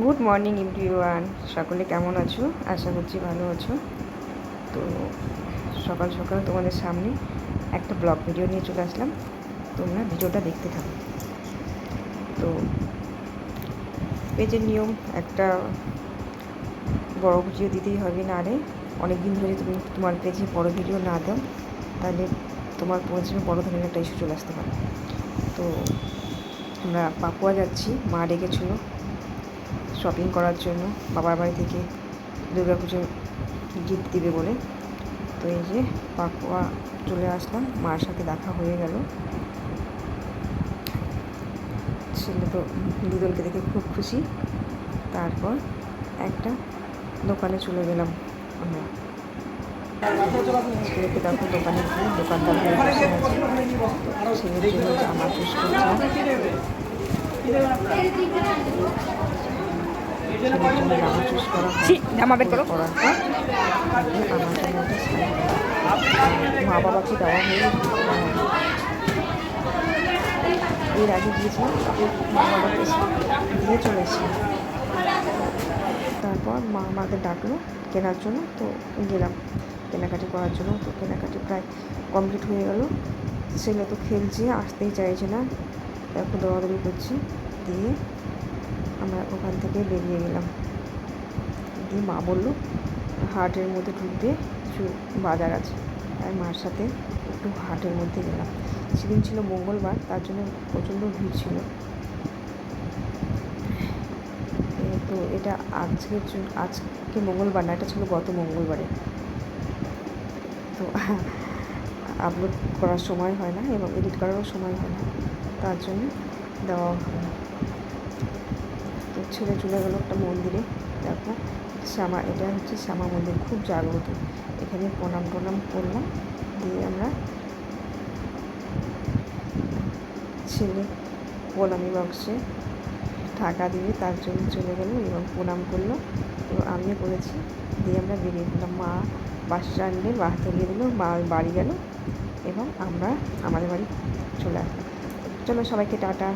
Good morning everyone, সকলে কেমন আছো? আশা করছি ভালো আছো। তো সকাল সকাল তোমাদের সামনে একটা ব্লগ ভিডিও নিয়ে চলে আসলাম, তোমরা ভিডিওটা দেখতে থাকো। তো পেজের নিয়ম, একটা বড় ভিডিও দিতেই হবে, না রে অনেক দিন ধরে তুমি তোমার পেজে বড় ভিডিও না দাও তাহলে তোমার পেজে বড় ধরনের একটা ইস্যু চলে আসতে পারে। তো আমরা পাপুয়া যাচ্ছি, মা ডেকেছিল শপিং করার জন্য বাবার বাড়ি থেকে দুর্গা পুজোর গিফট দেবে বলে। তো এই যে পাকুয়া চলে আসলাম, মার সাথে দেখা হয়ে গেল। ছেলে তো দুদলকে দেখে খুব খুশি। তারপর একটা দোকানে চলে গেলাম আমরা। ছেলেকে দেখো দোকানে গিয়ে দোকানদার হয়ে বসে আছে। ছেলের জন্য জামা চুজ করছিলাম। ছেলের জন্য জামা চুজ করা করার পর আমার জন্য একটা শাড়ি মা বাবাকে দেওয়া হয়ে এর আগে গিয়েছিলাম, মা বাবাকে দিয়ে চলে এসেছিলাম। তারপর মা আমাদের ডাকলো কেনার জন্য, তো গেলাম কেনাকাটি করার জন্য। তো কেনাকাটি প্রায় কমপ্লিট হয়ে গেল। ছেলে তো খেলছে, আসতেই চাইছে না, এখন দৌড়াদৌড়ি করছি। দিয়ে আমরা ওখান থেকে বেরিয়ে গেলাম। দিয়ে মা বললো হাটের মধ্যে ঢুকবে, কিছু বাজার আছে, তাই মার সাথে একটু হাটের মধ্যে গেলাম। সেদিন ছিল মঙ্গলবার, তার জন্য প্রচণ্ড ভিড় ছিল। তো এটা আজকে মঙ্গলবার না, এটা ছিল গত মঙ্গলবারে। তো আপলোড করার সময় হয় না এবং এডিট করারও সময় হয় না, তার জন্য দেওয়া হয় না। তো ছেলে চলে গেল একটা মন্দিরে। দেখো এটা হচ্ছে শ্যামা মন্দির, খুব জাগ্রত। এখানে প্রণাম করলাম। দিয়ে আমরা ছেলে প্রণামী বক্সে টাকা দিয়ে তার জন্য চলে গেল এবং প্রণাম করলো এবং আমিও করেছি। দিয়ে আমরা বেরিয়ে গেলাম। মা বাস স্ট্যান্ডে বাস ধরিয়ে দিল, মা বাড়ি গেল এবং আমরা আমাদের বাড়ি চলে আসলাম। চলো সবাইকে টাটা।